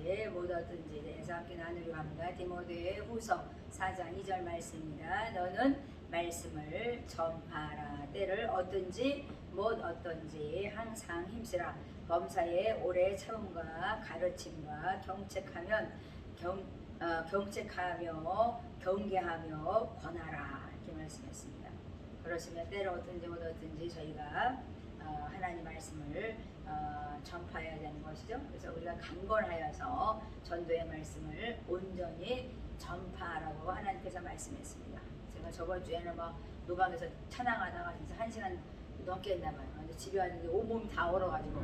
얻든지 못 얻든지 대해서 함께 나누려고 합니다. 디모데 후서 4장 2절 말씀입니다. 너는 말씀을 전파하라. 때를 얻든지 못 얻든지 항상 힘쓰라. 범사에 오래 참음과 가르침과 경책하며 경계하며 권하라. 이렇게 말씀했습니다. 그렇으면 때를 얻든지 못 얻든지 저희가 하나님 말씀을 전파해야 되는 것이죠. 그래서 우리가 강건하여서 전도의 말씀을 온전히 전파하라고 하나님께서 말씀했습니다. 제가 저번 주에는 막 노방에서 찬양하다가 진짜 1시간 넘게 했나 봐요. 집에 왔는데 온몸이 다 얼어가지고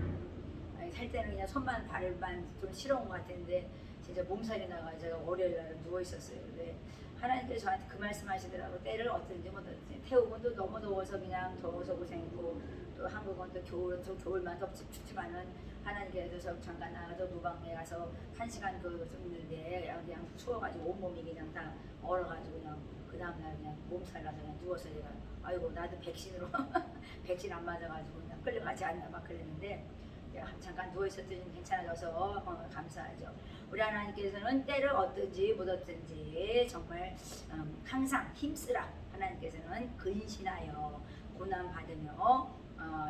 살 때는 그냥 손만 발만 좀 시려운 것 같았는데 진짜 몸살이 나가 제가 월요일 날 누워 있었어요. 근데 하나님께서 저한테 그 말씀하시더라고. 때를 어떤지 못하든지. 태국은 또 너무 더워서 그냥 더워서 고생했고, 또 한국은 또 겨울은 또 겨울만 춥지만은 하나님께서 잠깐 나가서 노방에 가서 1시간 좀 있는데 그냥 추워가지고 온몸이 그냥 다 얼어가지고 그냥 그 다음날 그냥 몸살 나서 그냥 누워서 제가 아이고 나도 백신으로 백신 안 맞아가지고 그냥 끌려가지 않나 막 그랬는데 잠깐 누워있었더니 괜찮아져서 감사하죠. 우리 하나님께서는 때를 얻든지 못 얻든지 정말 항상 힘쓰라. 하나님께서는 근신하여 고난받으며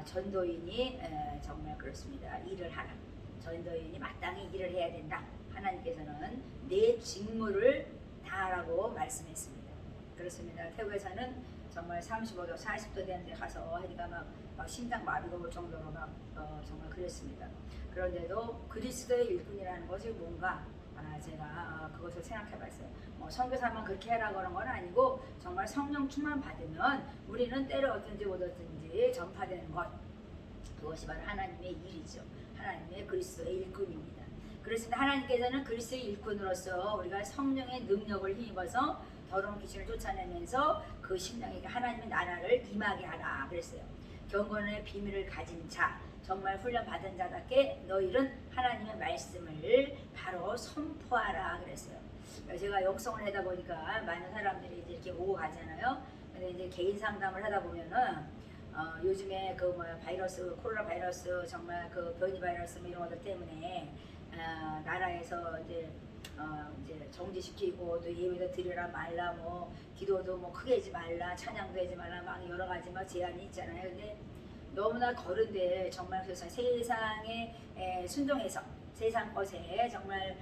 전도인이 정말 그렇습니다. 일을 하라. 전도인이 마땅히 일을 해야 된다. 하나님께서는 내 직무를 다하라고 말씀했습니다. 그렇습니다. 태국에서는 정말 35도, 40도 되는 데 가서 하니까 막 심장 마비가 올 정도로 막 정말 그랬습니다. 그런데도 그리스도의 일꾼이라는 것이 뭔가 제가 그것을 생각해 봤어요. 선교사만 그렇게 해라 그런 건 아니고 정말 성령 충만 받으면 우리는 때를 얻든지 못 얻든지 전파되는 것, 그것이 바로 하나님의 일이죠. 하나님의 그리스도의 일꾼입니다. 그렇습니다. 하나님께서는 그리스도의 일꾼으로서 우리가 성령의 능력을 힘입어서 더러운 귀신을 쫓아내면서 그 심령에게 하나님의 나라를 임하게 하라 그랬어요. 경건의 비밀을 가진 자, 정말 훈련 받은 자답게 너희는 하나님의 말씀을 바로 선포하라 그랬어요. 제가 영성을 하다 보니까 많은 사람들이 이제 이렇게 오고 가잖아요. 근데 이제 개인 상담을 하다 보면은 요즘에 그 바이러스, 코로나 바이러스, 정말 그 변이 바이러스 뭐 이런 것들 때문에 나라에서 이제 정지시키고 또 예배도 드리라 말라 뭐 기도도 뭐 크게 하지 말라 찬양도 하지 말라 막 여러 가지 막 제한이 있잖아요. 근데 너무나 거른데 정말 그래서 세상에 순종해서 세상 것에 정말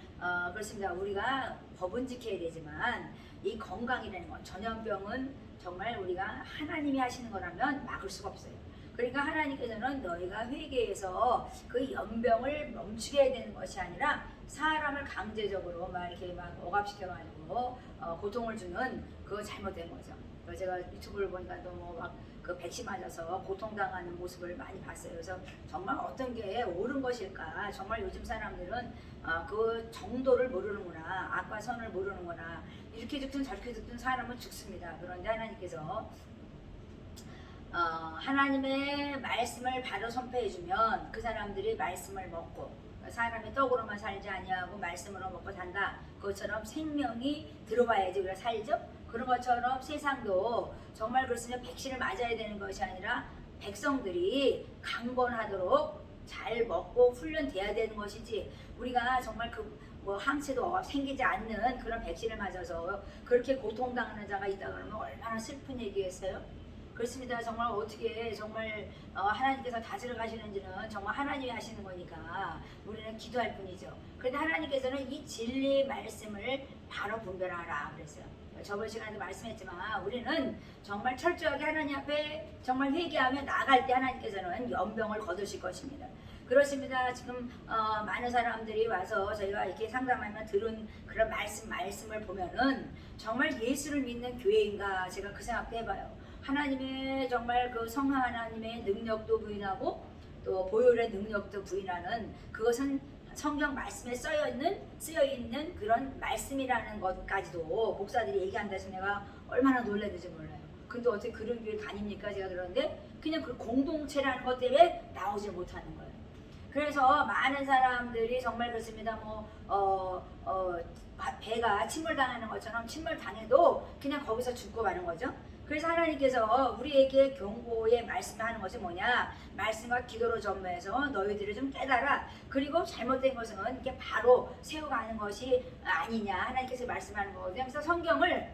그렇습니다. 우리가 법은 지켜야 되지만 이 건강이라는 건 전염병은 정말 우리가 하나님이 하시는 거라면 막을 수가 없어요. 그러니까 하나님께서는 너희가 회개해서 그 연병을 멈추게 해야 되는 것이 아니라 사람을 강제적으로 막 이렇게 막 억압시켜가지고 고통을 주는 그거 잘못된 거죠. 제가 유튜브를 보니까 너무 막 그 백신 맞아서 고통당하는 모습을 많이 봤어요. 그래서 정말 어떤 게 옳은 것일까? 정말 요즘 사람들은 그 정도를 모르는구나, 악과 선을 모르는구나. 이렇게 죽든 저렇게 죽든 사람은 죽습니다. 그런데 하나님께서 하나님의 말씀을 바로 선포해주면 그 사람들이 말씀을 먹고 사람이 떡으로만 살지 아니하고 말씀으로 먹고 산다. 그것처럼 생명이 들어봐야지 우리가 살죠. 그런 것처럼 세상도 정말 그렇으면 백신을 맞아야 되는 것이 아니라 백성들이 강건하도록 잘 먹고 훈련돼야 되는 것이지 우리가 정말 항체도 생기지 않는 그런 백신을 맞아서 그렇게 고통당하는 자가 있다 그러면 얼마나 슬픈 얘기겠어요? 그렇습니다. 정말 어떻게 정말 하나님께서 다스려 가시는지는 정말 하나님이 하시는 거니까 우리는 기도할 뿐이죠. 그런데 하나님께서는 이 진리의 말씀을 바로 분별하라 그랬어요. 저번 시간에도 말씀했지만 우리는 정말 철저하게 하나님 앞에 정말 회개하며 나갈 때 하나님께서는 연병을 거두실 것입니다. 그렇습니다. 지금 많은 사람들이 와서 저희가 이렇게 상담하면 들은 그런 말씀을 보면은 정말 예수를 믿는 교회인가 제가 그 생각도 해봐요. 하나님의 정말 그 성령 하나님의 능력도 부인하고 또 보혈의 능력도 부인하는 그것은 성경 말씀에 쓰여있는 그런 말씀이라는 것까지도 목사들이 얘기한다 해서 내가 얼마나 놀랐는지 몰라요. 근데 어떻게 그런 교회 다닙니까? 제가 그러는데 그냥 그 공동체라는 것 때문에 나오지 못하는 거예요. 그래서 많은 사람들이 정말 그렇습니다. 배가 침몰당하는 것처럼 침몰당해도 그냥 거기서 죽고 마는 거죠. 그래서 하나님께서 우리에게 경고의 말씀하는 것이 뭐냐? 말씀과 기도로 전무해서 너희들을 좀 깨달아. 그리고 잘못된 것은 이렇게 바로 세워가는 것이 아니냐. 하나님께서 말씀하는 거거든요. 그래서 성경을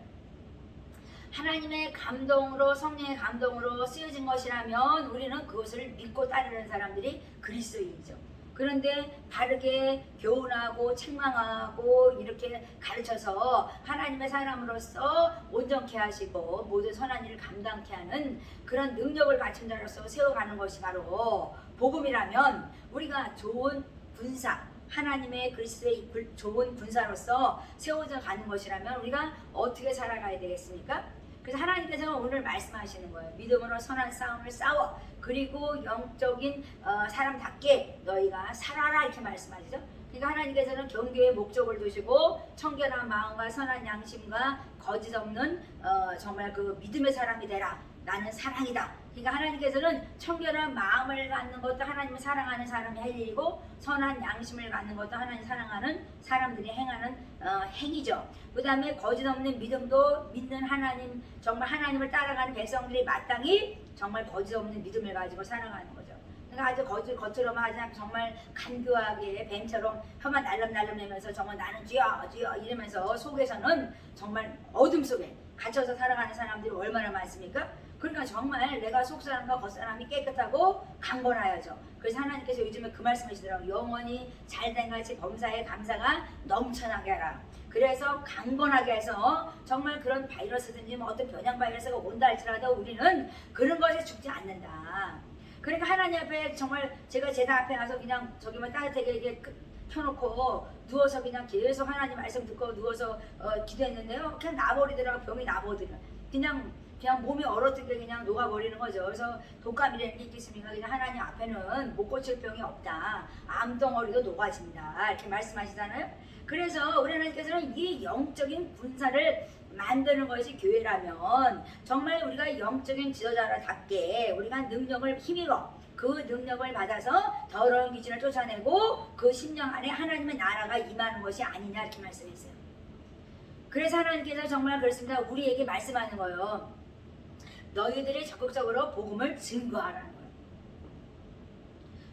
하나님의 감동으로, 성령의 감동으로 쓰여진 것이라면 우리는 그것을 믿고 따르는 사람들이 그리스도인이죠. 그런데 바르게 교훈하고 책망하고 이렇게 가르쳐서 하나님의 사람으로서 온전케 하시고 모든 선한 일을 감당케 하는 그런 능력을 갖춘 자로서 세워가는 것이 바로 복음이라면, 우리가 좋은 군사, 하나님의 그리스도의 좋은 군사로서 세워져 가는 것이라면 우리가 어떻게 살아가야 되겠습니까? 그래서 하나님께서는 오늘 말씀하시는 거예요. 믿음으로 선한 싸움을 싸워. 그리고 영적인 사람답게 너희가 살아라, 이렇게 말씀하시죠. 그러니까 하나님께서는 경계의 목적을 두시고 청결한 마음과 선한 양심과 거짓 없는 정말 그 믿음의 사람이 되라. 나는 사랑이다. 그러니까 하나님께서는 청결한 마음을 갖는 것도 하나님을 사랑하는 사람이 할 일이고, 선한 양심을 갖는 것도 하나님 사랑하는 사람들이 행하는 행위죠. 그 다음에 거짓 없는 믿음도 믿는 하나님, 정말 하나님을 따라가는 백성들이 마땅히 정말 거짓 없는 믿음을 가지고 살아가는 거죠. 그러니까 아주 겉으로만 하지 않고 정말 간교하게 뱀처럼 혀만 날름날름 내면서 정말 나는 주여 주여 이러면서 속에서는 정말 어둠 속에 갇혀서 살아가는 사람들이 얼마나 많습니까? 그러니까 정말 내가 속사람과 겉사람이 깨끗하고 강건하여져. 그래서 하나님께서 요즘에 그 말씀하시더라고요. 영원히 잘된 같이 범사에 감사가 넘쳐나게 하라. 그래서 강건하게 해서 정말 그런 바이러스든지 뭐 어떤 변형 바이러스가 온다 할지라도 우리는 그런 것에 죽지 않는다. 그러니까 하나님 앞에 정말 제가 제단 앞에 가서 그냥 저기만 따뜻하게 이렇게 켜놓고 누워서 그냥 계속 하나님 말씀 듣고 누워서 기도했는데요. 그냥 나버리더라고. 병이 나버리더라고. 그냥 몸이 얼어뜨게 그냥 녹아버리는 거죠. 그래서 독감이라는 게 있겠습니까? 그냥 하나님 앞에는 못 고칠 병이 없다. 암덩어리도 녹아진다. 이렇게 말씀하시잖아요. 그래서 우리 하나님께서는 이 영적인 군사를 만드는 것이 교회라면 정말 우리가 영적인 지도자답게 우리가 능력을 힘입어 그 능력을 받아서 더러운 귀신을 쫓아내고 그 심령 안에 하나님의 나라가 임하는 것이 아니냐, 이렇게 말씀했어요. 그래서 하나님께서 정말 그렇습니다. 우리에게 말씀하는 거예요. 너희들이 적극적으로 복음을 증거하라는 거예요.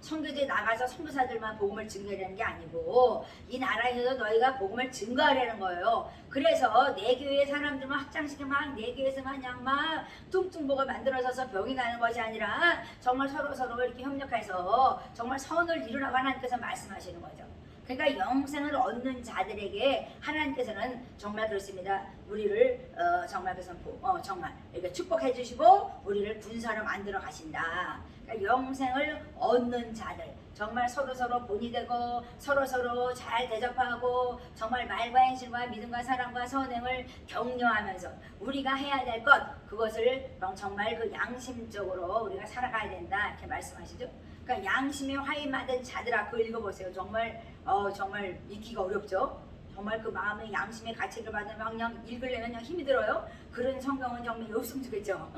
선교지에 나가서 선교사들만 복음을 증거하려는 게 아니고 이 나라에서도 너희가 복음을 증거하려는 거예요. 그래서 내 교회 사람들만 확장시키면 내 교회에서만 그냥 막 뚱뚱보고 만들어져서 병이 나는 것이 아니라 정말 서로 이렇게 협력해서 정말 선을 이루라고 하나님께서 말씀하시는 거죠. 그러니까 영생을 얻는 자들에게 하나님께서는 정말 그렇습니다. 우리를 정말 정말 이렇게 축복해 주시고 우리를 군사로 만들어 가신다. 그러니까 영생을 얻는 자들, 정말 서로 본이 되고 서로 잘 대접하고 정말 말과 행실과 믿음과 사랑과 선행을 격려하면서 우리가 해야 될 것, 그것을 정말 그 양심적으로 우리가 살아가야 된다, 이렇게 말씀하시죠. 그러니까 양심의 화인 받은 자들아, 그거 읽어보세요. 정말 읽기가 어렵죠. 정말 그 마음의 양심의 가책을 받으면 그냥 읽으려면 그냥 힘이 들어요. 그런 성경은 정말 없으면 좋겠죠.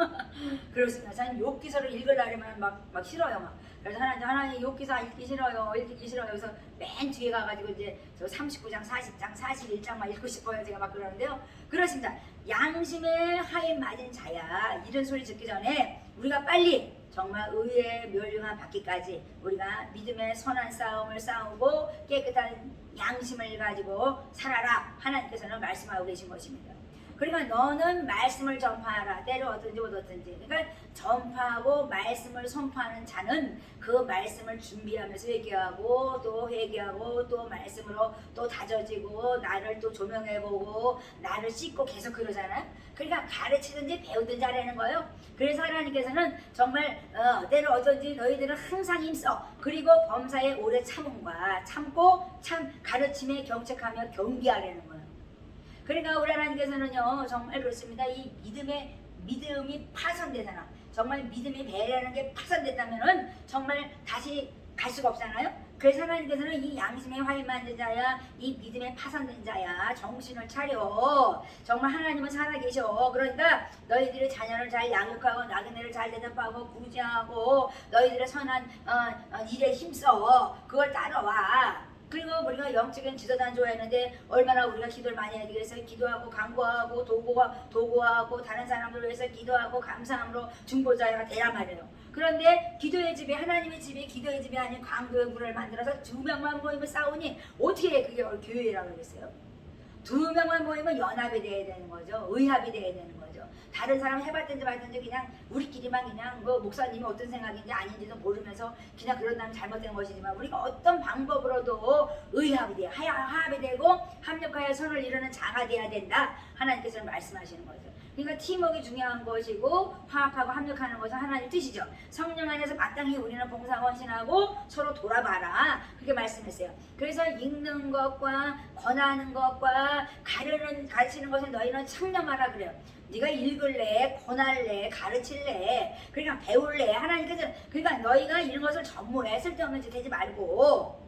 그렇습니다. 저는 욥기서를 읽으려면 막 싫어요. 그래서 하나님 욥기서 읽기 싫어요. 그래서 맨 뒤에 가가지고 이제 저 39장, 40장, 41장만 읽고 싶어요. 제가 막 그러는데요. 그렇습니다. 양심의 하인 맞은 자야. 이런 소리 듣기 전에 우리가 빨리 정말 의의 멸류관 받기까지 우리가 믿음의 선한 싸움을 싸우고 깨끗한 양심을 가지고 살아라, 하나님께서는 말씀하고 계신 것입니다. 그러니까 너는 말씀을 전파하라. 때로 어떤지. 그러니까 전파하고 말씀을 선포하는 자는 그 말씀을 준비하면서 회개하고 또 말씀으로 또 다져지고 나를 또 조명해보고 나를 씻고 계속 그러잖아요. 그러니까 가르치든지 배우든지 하라는 거예요. 그래서 하나님께서는 정말 때로 어떤지 너희들은 항상 힘써. 그리고 범사에 오래 참고 가르침에 경책하며 경계하라는 거예요. 그러니까 우리 하나님께서는요 정말 그렇습니다. 이 믿음이 파손되잖아. 정말 믿음이 배라는 게 파손됐다면은 정말 다시 갈 수가 없잖아요. 그래서 하나님께서는 이 양심의 화인 만든 자야, 이 믿음에 파손된 자야, 정신을 차려. 정말 하나님은 살아계셔. 그러니까 너희들의 자녀를 잘 양육하고 나그네를 잘 대접하고 구제하고 너희들의 선한 일에 힘써. 그걸 따라와. 그리고 우리가 영적인 지도자는 좋아했는데 얼마나 우리가 기도를 많이 해야 되겠어요. 기도하고 간구하고 도구하고 다른 사람들 위해서 기도하고 감사함으로 중보자가 되란 말이에요. 그런데 기도의 집이 하나님의 집이 기도의 집이 아닌 광교의 물을 만들어서 2명만 모이면 싸우니 어떻게 그게 교회라고 그랬어요? 2명만 모이면 연합이 돼야 되는 거죠. 의합이 돼야 되는 거죠. 다른 사람 해봤든지 말든지 그냥 우리끼리만 그냥 뭐 목사님이 어떤 생각인지 아닌지도 모르면서 그냥 그런다면 잘못된 것이지만 우리가 어떤 방법으로도 의합이 돼야 화합이 되고 합력하여 선을 이루는 자가 돼야 된다. 하나님께서는 말씀하시는 거죠. 그러니까 팀워크가 중요한 것이고 화합하고 합력하는 것은 하나님 뜻이죠. 성령 안에서 마땅히 우리는 봉사헌신하고 서로 돌아봐라. 그렇게 말씀했어요. 그래서 읽는 것과 권하는 것과 가르치는 것을 너희는 청렴하라 그래요. 네가 읽을래, 권할래, 가르칠래, 그러니까 배울래. 하나님께서 그러니까 너희가 이런 것을 전무해 쓸데없는 짓 하지 말고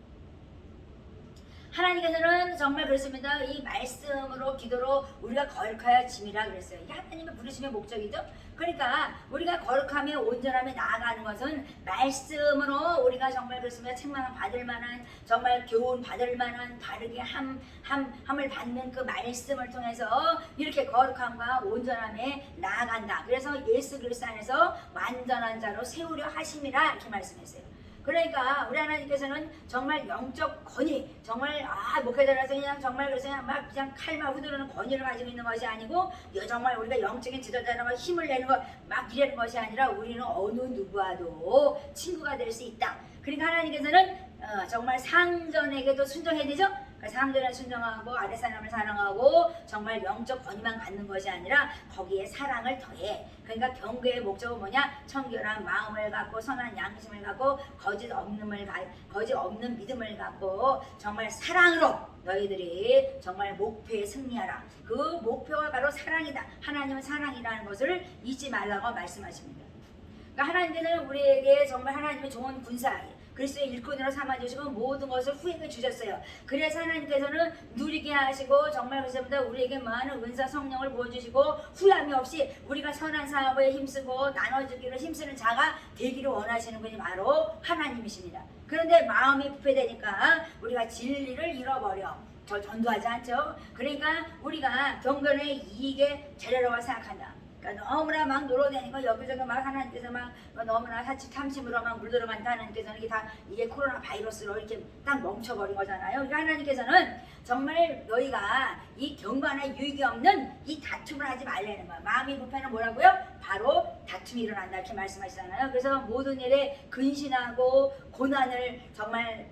하나님께서는 정말 그렇습니다. 이 말씀으로 기도로 우리가 거룩하여 짐이라 그랬어요. 이게 하나님의 부르심의 목적이죠. 그러니까 우리가 거룩함에 온전함에 나아가는 것은 말씀으로 우리가 정말 그렇습니다. 책망을 받을 만한 정말 교훈 받을 만한 바르게 함을 받는 그 말씀을 통해서 이렇게 거룩함과 온전함에 나아간다. 그래서 예수 그리스도 안에서 완전한 자로 세우려 하심이라 이렇게 말씀했어요. 그러니까 우리 하나님께서는 정말 영적 권위, 정말 목회자라서 그냥 정말 그래서 그냥 칼만 후두르는 권위를 가지고 있는 것이 아니고 정말 우리가 영적인 지도자라고 힘을 내는 거 막 이러는 것이 아니라 우리는 어느 누구와도 친구가 될 수 있다. 그러니까 하나님께서는 정말 상전에게도 순종해야 되죠. 사람들은 순종하고 아랫 사람을 사랑하고 정말 영적 권위만 갖는 것이 아니라 거기에 사랑을 더해. 그러니까 경계의 목적은 뭐냐? 청결한 마음을 갖고 선한 양심을 갖고 거짓 없는 믿음을 갖고 정말 사랑으로 너희들이 정말 목표에 승리하라. 그 목표가 바로 사랑이다. 하나님은 사랑이라는 것을 잊지 말라고 말씀하십니다. 그러니까 하나님께서는 우리에게 정말 하나님의 좋은 군사 그리스도의 일꾼으로 삼아주시고 모든 것을 후행해 주셨어요. 그래서 하나님께서는 누리게 하시고 정말 그래서부터 우리에게 많은 은사 성령을 보여주시고 후회함이 없이 우리가 선한 사업에 힘쓰고 나눠주기로 힘쓰는 자가 되기를 원하시는 분이 바로 하나님이십니다. 그런데 마음이 부패되니까 우리가 진리를 잃어버려 전도하지 않죠. 그러니까 우리가 경건의 이익에 재료라고 생각한다. 그러니까 너무나 막 놀아다니고 여기저기 막 하나님께서 막 너무나 탐심으로 막 물들어간다. 하나님께서는 이게 코로나 바이러스로 이렇게 딱 멈춰버린 거잖아요. 그러니까 하나님께서는 정말 너희가 이 경건에 유익이 없는 이 다툼을 하지 말라는 거야. 마음이 부패는 뭐라고요? 바로 다툼이 일어난다 이렇게 말씀하시잖아요. 그래서 모든 일에 근신하고 고난을 정말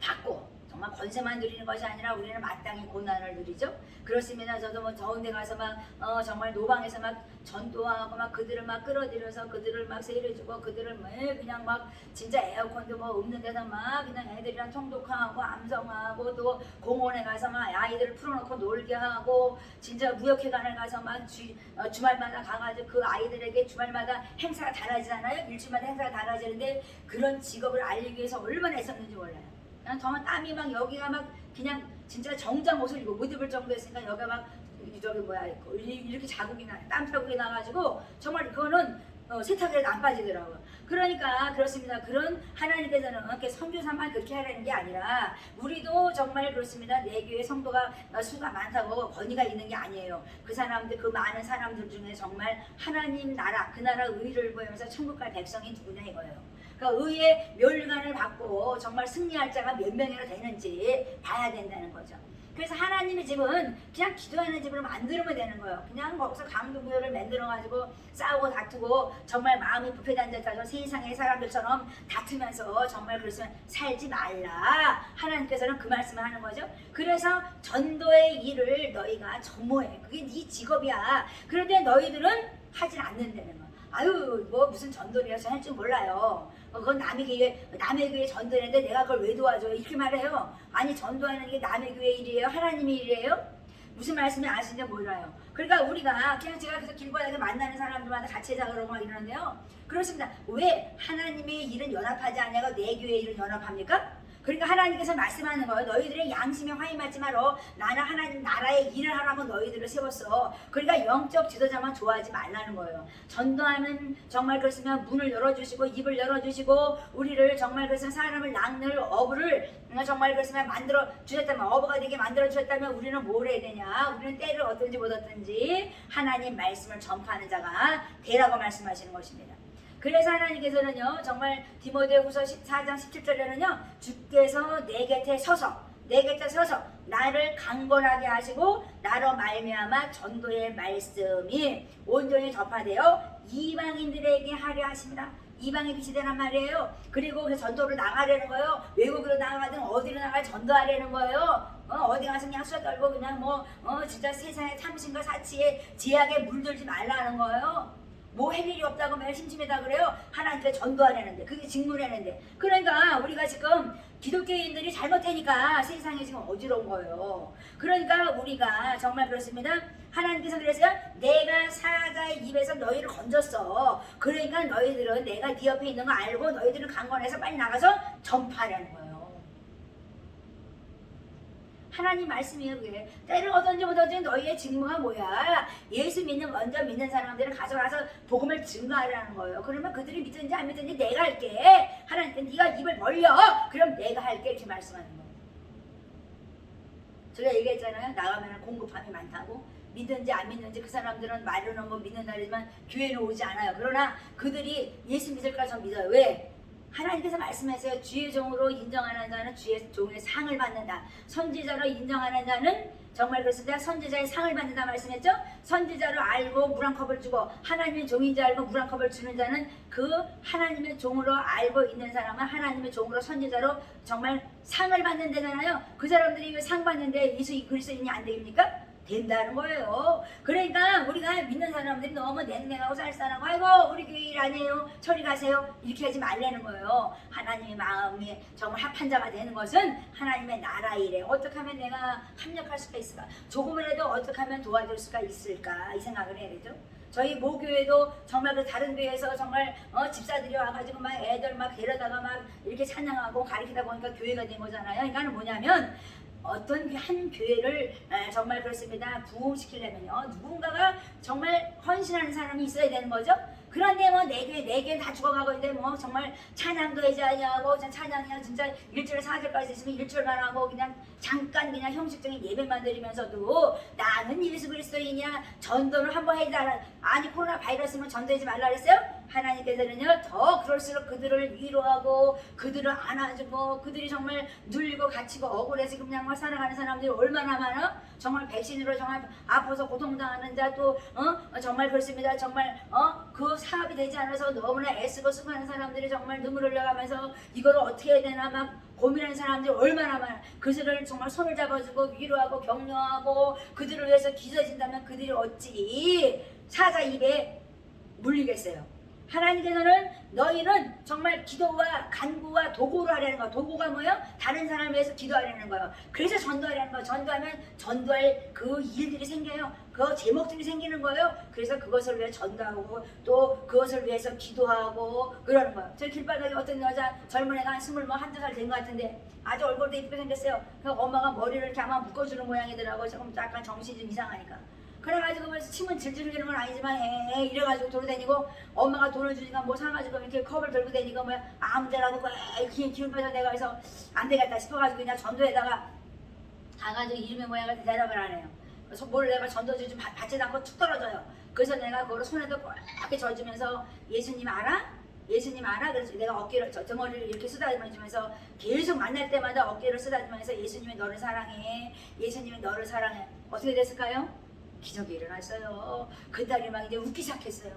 받고 정말 권세만 누리는 것이 아니라 우리는 마땅히 고난을 누리죠. 그렇습니다. 저도 뭐 더운데 가서 막 정말 노방에서 막 전도하고 막 그들을 막 끌어들여서 그들을 막 세일해주고 그들을 그냥 막 진짜 에어컨도 뭐 없는 데서 막 그냥 애들이랑 통독하고 암송하고 또 공원에 가서 막 아이들을 풀어놓고 놀게 하고 진짜 무역회관을 가서 막 주말마다 가가지고 그 아이들에게 주말마다 행사가 달라지잖아요. 일주일마다 행사가 달라지는데 그런 직업을 알리기 위해서 얼마나 애썼는지 몰라요. 난 정말 땀이 막 여기가 막 그냥 진짜 정장 옷을 입고 못 입을 정도였으니까 여기가 막 저기 뭐야 이렇게 자국이 나 땀 자국이 나가지고 정말 그거는 세탁을 해도 안 빠지더라고요. 그러니까 그렇습니다. 그런 하나님께서는 이렇게 선교사만 그렇게 하라는 게 아니라 우리도 정말 그렇습니다. 내 교회 성도가 수가 많다고 권위가 있는 게 아니에요. 그 사람들 그 많은 사람들 중에 정말 하나님 나라 그 나라 의를 보면서 천국 갈 백성이 누구냐 이거예요. 그러니까 의의 멸관을 받고 정말 승리할 자가 몇 명이나 되는지 봐야 된다는 거죠. 그래서 하나님의 집은 그냥 기도하는 집으로 만들면 되는 거예요. 그냥 거기서 강도구요를 만들어가지고 싸우고 다투고 정말 마음이 부패된 듯하죠. 세상의 사람들처럼 다투면서 정말 그래서 살지 말라. 하나님께서는 그 말씀을 하는 거죠. 그래서 전도의 일을 너희가 전무해. 그게 네 직업이야. 그런데 너희들은 하질 않는다는 거. 아유 뭐 무슨 전도를 해서 할 줄 몰라요. 그건 남의 교회 전도했는데 내가 그걸 왜 도와줘요? 이렇게 말해요. 아니 전도하는 게 남의 교회 일이에요? 하나님의 일이에요? 무슨 말씀이 아시는지 몰라요. 그러니까 우리가 그냥 제가 그래서 길바닥에 만나는 사람들마다 같이 하자 그러고 막 이러는데요. 그렇습니다. 왜 하나님의 일은 연합하지 않냐고 내 교회 일은 연합합니까? 그러니까 하나님께서 말씀하는 거예요. 너희들의 양심에 화인 맞지 말어. 나는 하나님 나라의 일을 하라고 너희들을 세웠어. 그러니까 영적 지도자만 좋아하지 말라는 거예요. 전도하면 정말 그렇으면 문을 열어주시고 입을 열어주시고 우리를 정말 그래서 사람을 낚는 어부를 정말 그렇으면 만들어 주셨다면 어부가 되게 만들어 주셨다면 우리는 뭘 해야 되냐? 우리는 때를 얻든지 못 얻든지 하나님 말씀을 전파하는 자가 되라고 말씀하시는 것입니다. 그래서 하나님께서는요 정말 디모데후서 4장 17절에는요 주께서 내 곁에 서서 나를 강건하게 하시고 나로 말미암아 전도의 말씀이 온전히 전파되어 이방인들에게 하려 하십니다. 이방의 빛이 되란 말이에요. 그리고 그 전도로 나가려는 거예요. 외국으로 나가든 어디로 나가 전도하려는 거예요. 어디 가서 그냥 술 떨고 그냥 진짜 세상의 탐심과 사치에 제약에 물들지 말라는 거예요. 뭐 할 일이 없다고 매일 심심하다 그래요. 하나님께 전도하려는데 그게 직무라는데. 그러니까 우리가 지금 기독교인들이 잘못되니까 세상에 지금 어지러운 거예요. 그러니까 우리가 정말 그렇습니다. 하나님께서 그랬어요. 내가 사자의 입에서 너희를 건졌어. 그러니까 너희들은 내가 네 옆에 있는 거 알고 너희들은 강건해서 빨리 나가서 전파하려는 거예요. 하나님 말씀이에요. 그게 때를 얻든지 못 얻든지 너희의 직무가 뭐야? 예수 먼저 믿는 사람들을 가져가서 복음을 증거하라는 거예요. 그러면 그들이 믿든지 안 믿든지 내가 할게. 하나님께 네가 입을 벌려. 그럼 내가 할게. 이렇게 말씀하는 거예요. 제가 얘기했잖아요. 나가면 공급함이 많다고. 믿든지 안 믿는지 그 사람들은 말로는 뭐 믿는다지만 교회는 오지 않아요. 그러나 그들이 예수 믿을까 전 믿어요. 왜? 하나님께서 말씀하세요. 주의 종으로 인정하는 자는 주의 종의 상을 받는다. 선지자로 인정하는 자는 정말 그렇습니다. 선지자의 상을 받는다 말씀했죠. 선지자로 알고 물 한 컵을 주고 하나님의 종인 줄 알고 물 한 컵을 주는 자는 그 하나님의 종으로 알고 있는 사람은 하나님의 종으로 선지자로 정말 상을 받는 데잖아요. 그 사람들이 왜 상 받는데 예수 그리스도인이 안 됩니까? 된다는 거예요. 그러니까 우리가 믿는 사람들이 너무 냉랭하고 쌀쌀하고 아이고 우리 교회 일 아니에요. 저리 가세요. 이렇게 하지 말라는 거예요. 하나님의 마음이 정말 합한 자가 되는 것은 하나님의 나라 일에 어떻게 하면 내가 합력할 수가 있을까? 조금이라도 어떻게 하면 도와줄 수가 있을까? 이 생각을 해야 되죠. 저희 모교회도 정말 그 다른 교회에서 정말 집사들이 와가지고 막 애들 막 데려다가 막 이렇게 찬양하고 가르치다 보니까 교회가 된 거잖아요. 그러니까 뭐냐면 어떤 한 교회를 정말 그렇습니다. 부흥시키려면요 누군가가 정말 헌신하는 사람이 있어야 되는 거죠. 그런데 뭐 네 개 다 죽어가고 있는데 뭐 정말 찬양도 하지 않냐고 찬양이야 진짜 일주일에 4절까지 있으면 일주일만 하고 그냥 잠깐 그냥 형식적인 예배만 드리면서도 나는 예수 그리스도이냐 전도를 한번 해달라. 아니 코로나 바이러스면 전도하지 말라 그랬어요. 하나님께서는요 더 그럴수록 그들을 위로하고 그들을 안아주고 그들이 정말 눌리고 갇히고 억울해서 그냥 막 살아가는 사람들이 얼마나 많아. 정말 백신으로 정말 아파서 고통당하는 자 또 정말 그렇습니다. 정말 그 사업이 되지 않아서 너무나 애쓰고 수고하는 사람들이 정말 눈물을 흘려가면서 이거를 어떻게 해야 되나 막 고민하는 사람들이 얼마나 많아. 그들을 정말 손을 잡아주고 위로하고 격려하고 그들을 위해서 기도해준다면 그들이 어찌 사자 입에 물리겠어요. 하나님께서는 너희는 정말 기도와 간구와 도구를 하려는 거야. 도구가 뭐예요? 다른 사람을 위해서 기도하려는 거예요. 그래서 전도하려는 거예요. 전도하면 전도할 그 일들이 생겨요. 그 제목들이 생기는 거예요. 그래서 그것을 위해 전도하고 또 그것을 위해서 기도하고 그러는 거예요. 저 길바닥에 어떤 여자 젊은 애가 한 21, 2살 된 것 같은데 아주 얼굴도 예쁘게 생겼어요. 그 엄마가 머리를 이렇게 아마 묶어주는 모양이더라고요. 조금 약간 정신이 좀 이상하니까. 그래가지고 뭐 침은 질질 흘리는 건 아니지만 이래가지고 돌아다니고 엄마가 돈을 주니까 뭐 사가지고 이렇게 컵을 들고 다니고 뭐 아무 데라도 기운 빼서 내가 그래서 안 되겠다 싶어가지고 그냥 전도에다가 가가지고 이름의 모양을 대답을 안 해요. 그래서 뭘 내가 전도지 좀 받지도 않고 툭 떨어져요. 그래서 내가 그걸 손에다 이렇게 져주면서 예수님 알아? 예수님 알아? 그래서 내가 어깨를 덩어리를 이렇게 쓰다듬어주면서 계속 만날 때마다 어깨를 쓰다듬으면서 예수님이 너를 사랑해. 예수님이 너를 사랑해. 어떻게 됐을까요? 기적이 일어났어요. 그 딸이 막 이제 웃기 시작했어요.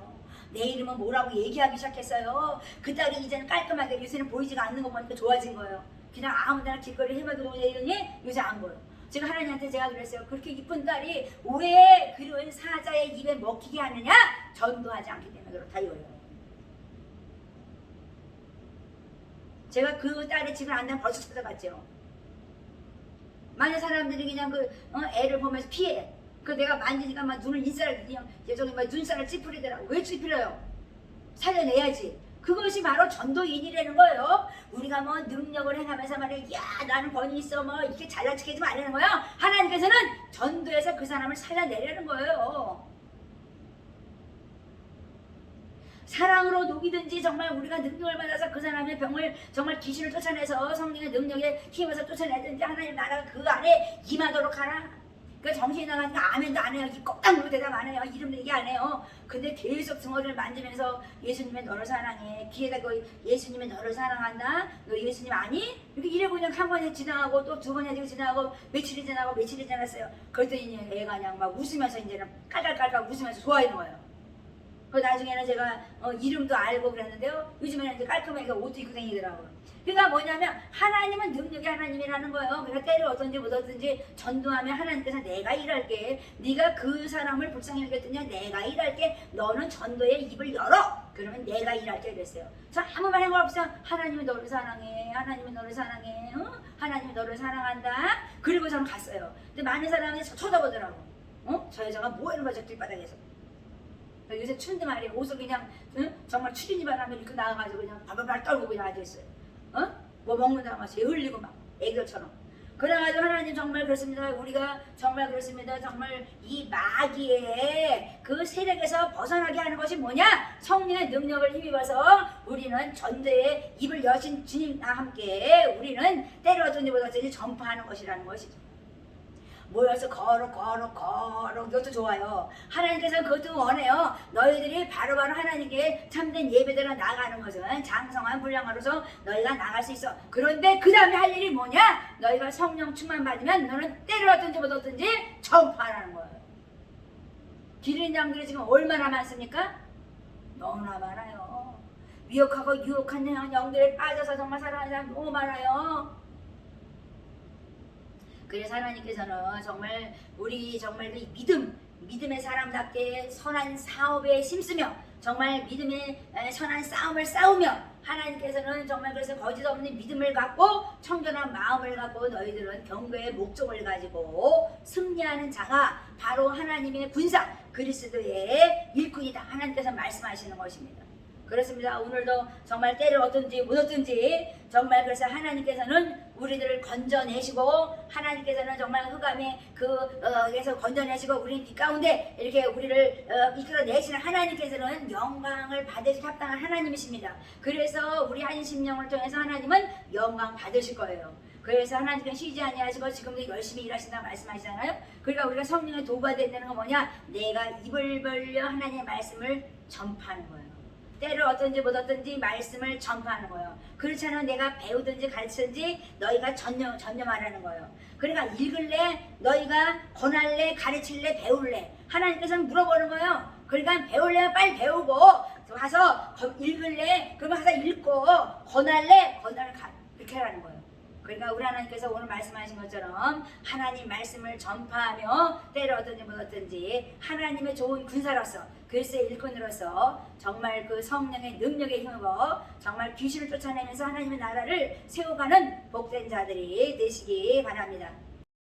내 이름은 뭐라고 얘기하기 시작했어요. 그 딸이 이제는 깔끔하게 요새는 보이지가 않는 거 보니까 좋아진 거예요. 그냥 아무데나 길거리 헤매도 이러니 요새 안 보여. 제가 하나님한테 제가 그랬어요. 그렇게 이쁜 딸이 왜 그런 사자의 입에 먹히게 하느냐? 전도하지 않기 때문에 그렇다 이거예요. 제가 그 딸의 집을 안다면 벌써 찾아갔죠. 많은 사람들이 그냥 애를 보면서 피해. 그 내가 만지니까 막 눈을 인살을 그냥 저기 막 눈살을 찌푸리더라고. 왜 찌푸려요? 살려내야지. 그것이 바로 전도인이라는 거예요. 우리가 뭐 능력을 행하면서 말이야, 야 나는 권위 있어 뭐 이렇게 잘난 척하지 말라는 거예요. 하나님께서는 전도해서 그 사람을 살려내려는 거예요. 사랑으로 녹이든지 정말 우리가 능력을 받아서 그 사람의 병을 정말 귀신을 쫓아내서 성령의 능력에 힘에서 쫓아내든지 하나님 나라가 그 안에 임하도록 하라. 그 정신이 나가니까 아멘도 안 해요. 꺽딱 누르고 대답 안 해요. 이름 얘기 안 해요. 근데 계속 등어리를 만지면서 예수님의 너를 사랑해. 귀에다 그 예수님의 너를 사랑한다. 너 예수님 아니? 이렇게 이래 그냥 한 번에 지나가고 또 두 번에 지나가고 며칠이 지났어요. 그랬더니 애가 그냥 막 웃으면서 이제는 깔깔깔깔 웃으면서 좋아하는 거예요. 그 나중에는 제가 이름도 알고 그랬는데요. 요즘에는 이제 깔끔하게 옷도 입고 다니더라고요. 그러니까 뭐냐면 하나님은 능력이 하나님이라는 거예요. 그러니까 때를 얻든지 못 얻든지 전도하면 하나님께서 내가 일할게. 네가 그 사람을 불쌍히 여겼더니 내가 일할게. 너는 전도의 입을 열어. 그러면 내가 일할게 그랬어요. 저 아무 말 한 거 없어요. 하나님이 너를 사랑해. 하나님이 너를 사랑해. 하나님이 너를 사랑한다. 그리고 저는 갔어요. 근데 많은 사람이 쳐다보더라고. 저 여자가 뭐 하는 거죠 길바닥에서. 요새 추운데 말이에요. 옷을 그냥 정말 추리니 바람에 입고 나와가지고 그냥 바글바글 떨고 그냥 앉아있어요. 뭐 먹는다 막 흘리고 막 애들처럼. 그래가지고 하나님 정말 그렇습니다. 우리가 정말 그렇습니다. 정말 이 마귀의 그 세력에서 벗어나게 하는 것이 뭐냐? 성령의 능력을 힘입어서 우리는 전도에 입을 여신 주님과 함께 우리는 때려든지 못하든지 전파하는 것이라는 것이죠. 모여서 거룩 이것도 좋아요. 하나님께서 그것도 원해요. 너희들이 바로바로 하나님께 참된 예배대로 나가는 것은 장성한 분량으로서 너희가 나갈 수 있어. 그런데 그 다음에 할 일이 뭐냐? 너희가 성령 충만 받으면 너는 때려든지 못하든지 전파하는 거예요. 기린 양들이 지금 얼마나 많습니까? 너무나 많아요. 미혹하고 유혹한 영들에 빠져서 정말 살아가는 사람 너무 많아요. 그래서 하나님께서는 정말 우리 정말 그 믿음의 사람답게 선한 사업에 힘쓰며 정말 믿음의 선한 싸움을 싸우며 하나님께서는 정말 그래서 거짓 없는 믿음을 갖고 청결한 마음을 갖고 너희들은 경배의 목적을 가지고 승리하는 자가 바로 하나님의 군사 그리스도의 일꾼이다. 하나님께서 말씀하시는 것입니다. 그렇습니다. 오늘도 정말 때를 얻든지 못 얻든지 정말 그래서 하나님께서는 우리들을 건져내시고 하나님께서는 정말 흑암의 그에서 건져내시고 우리는 빛 가운데 이렇게 우리를 이끌어내시는 하나님께서는 영광을 받으실 합당한 하나님이십니다. 그래서 우리 한심령을 통해서 하나님은 영광 받으실 거예요. 그래서 하나님께서 쉬지 아니하시고 지금도 열심히 일하신다고 말씀하시잖아요. 그러니까 우리가 성령의 도구가 된다는 건 뭐냐? 내가 입을 벌려 하나님의 말씀을 전파하는 거예요. 때를 얻든지 못 얻든지 말씀을 전파하는 거예요. 그렇지 않으면 내가 배우든지 가르치든지 너희가 전념하라는 거예요. 그러니까 읽을래? 너희가 권할래? 가르칠래? 배울래? 하나님께서는 물어보는 거예요. 그러니까 배울래? 빨리 배우고 가서 읽을래? 그러면 가서 읽고 권할래? 이렇게 하라는 거예요. 그러니까 우리 하나님께서 오늘 말씀하신 것처럼 하나님 말씀을 전파하며 때를 얻든지 못 얻든지 하나님의 좋은 군사로서 글쎄의 일꾼으로서 정말 그 성령의 능력에 힘입어 정말 귀신을 쫓아내면서 하나님의 나라를 세워가는 복된 자들이 되시기 바랍니다.